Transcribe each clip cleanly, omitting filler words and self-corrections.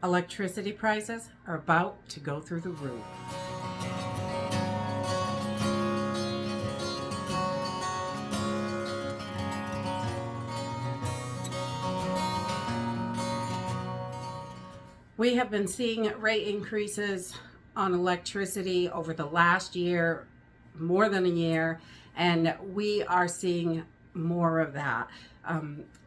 Electricity prices are about to go through the roof. We have been seeing rate increases on electricity over the last year, more than a year, and we are seeing more of that.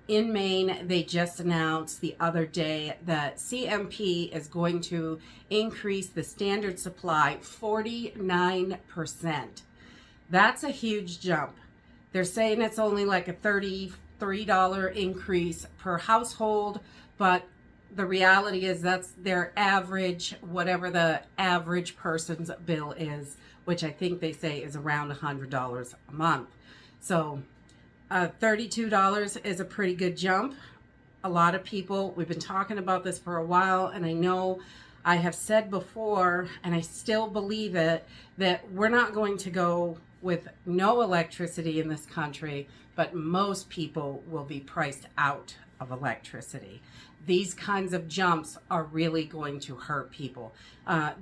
In Maine, they just announced the other day that CMP is going to increase the standard supply 49%. That's a huge jump. They're saying it's only like a $33 increase per household, but the reality is that's their average, whatever the average person's bill is, which I think they say is around $100 a month. So $32 is a pretty good jump. A lot of people, we've been talking about this for a while, and I know I have said before, and I still believe it, that we're not going to go with no electricity in this country, but most people will be priced out of electricity. These kinds of jumps are really going to hurt people.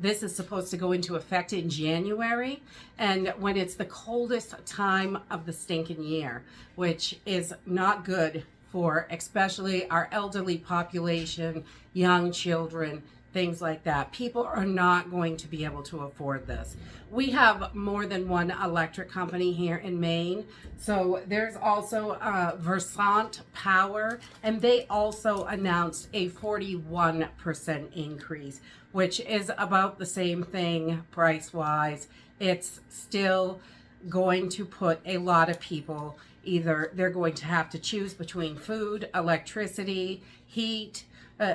This is supposed to go into effect in January, and when it's the coldest time of the stinking year, which is not good for especially our elderly population, young children, things like that. People are not going to be able to afford this. We have more than one electric company here in Maine. So there's also Versant Power, and they also announced a 41% increase, which is about the same thing price-wise. It's still going to put a lot of people, either they're going to have to choose between food, electricity, heat,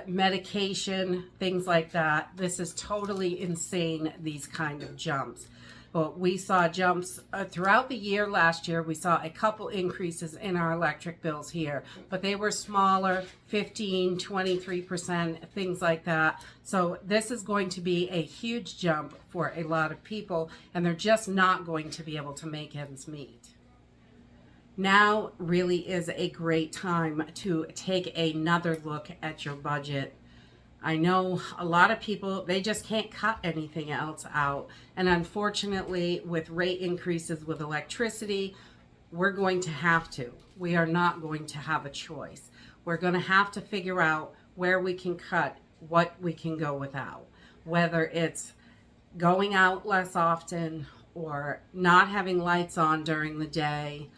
medication, things like that. This is totally insane, these kind of jumps. Well, we saw jumps throughout the year last year. We saw a couple increases in our electric bills here, but they were smaller, 15, 23%, things like that. So this is going to be a huge jump for a lot of people, and they're just not going to be able to make ends meet. Now really is a great time to take another look at your budget. I know a lot of people, they just can't cut anything else out. And unfortunately, with rate increases with electricity, we're going to have to. We are not going to have a choice. We're going to have to figure out where we can cut, what we can go without. Whether it's going out less often or not having lights on during the day.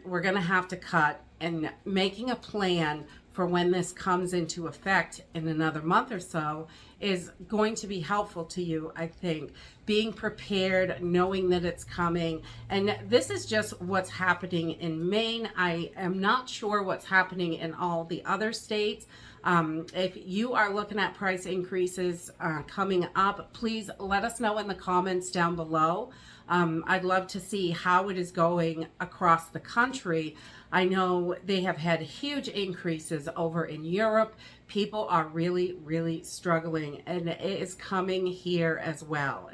We're going to have to cut, and making a plan for when this comes into effect in another month or so is going to be helpful to you, I think. Being prepared, knowing that it's coming. And this is just what's happening in Maine. I am not sure what's happening in all the other states. If you are looking at price increases coming up, please let us know in the comments down below. I'd love to see how it is going across the country. I know they have had huge increases over in Europe. People are really, really struggling, and it is coming here as well.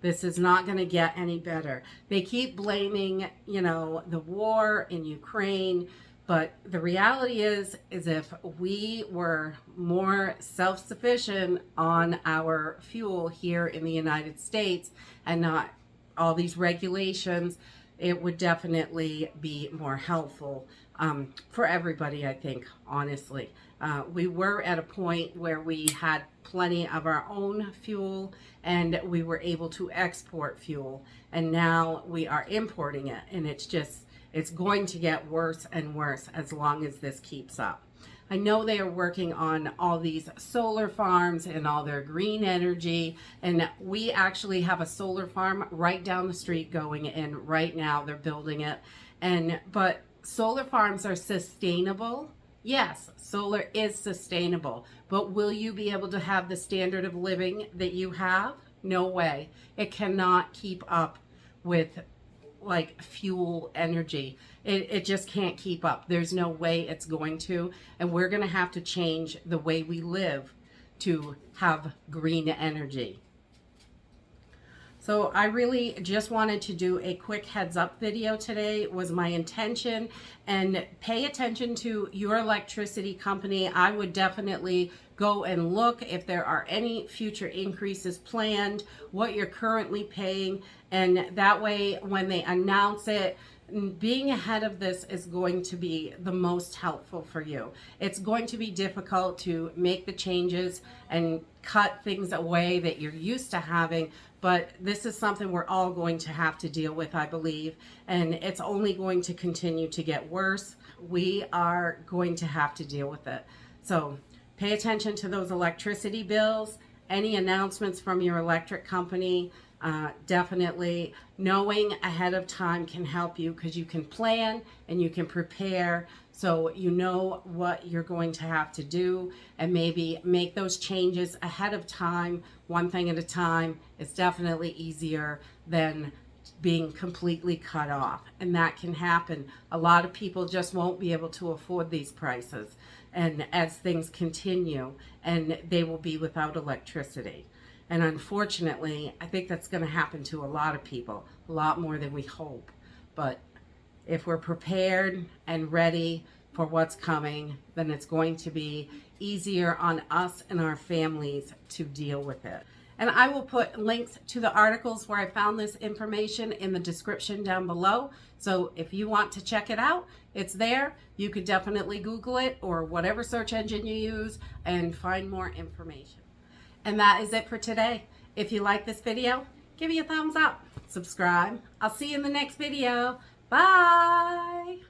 This is not going to get any better. They keep blaming, the war in Ukraine. But the reality is if we were more self-sufficient on our fuel here in the United States and not all these regulations, it would definitely be more helpful for everybody, I think, honestly. We were at a point where we had plenty of our own fuel and we were able to export fuel. And now we are importing it, and it's going to get worse and worse as long as this keeps up. I know they are working on all these solar farms and all their green energy, and we actually have a solar farm right down the street going in right now. They're building it. But solar farms are sustainable. Yes, solar is sustainable, but will you be able to have the standard of living that you have? No way. It cannot keep up with like fuel energy. It just can't keep up. There's no way it's going to, and we're going to have to change the way we live to have green energy. So I really just wanted to do a quick heads up video today, was my intention, and pay attention to your electricity company. I would definitely go and look if there are any future increases planned, what you're currently paying, and that way when they announce it, being ahead of this is going to be the most helpful for you. It's going to be difficult to make the changes and cut things away that you're used to having, but this is something we're all going to have to deal with, I believe, and it's only going to continue to get worse. We are going to have to deal with it. So pay attention to those electricity bills, any announcements from your electric company. Definitely knowing ahead of time can help you, because you can plan and you can prepare, so you know what you're going to have to do, and maybe make those changes ahead of time, one thing at a time. Is definitely easier than being completely cut off, and that can happen. A lot of people just won't be able to afford these prices, and as things continue, and they will be without electricity. And unfortunately, I think that's going to happen to a lot of people, a lot more than we hope. But if we're prepared and ready for what's coming, then it's going to be easier on us and our families to deal with it. And I will put links to the articles where I found this information in the description down below. So if you want to check it out, it's there. You could definitely Google it or whatever search engine you use and find more information. And that is it for today. If you like this video, give me a thumbs up, subscribe. I'll see you in the next video. Bye.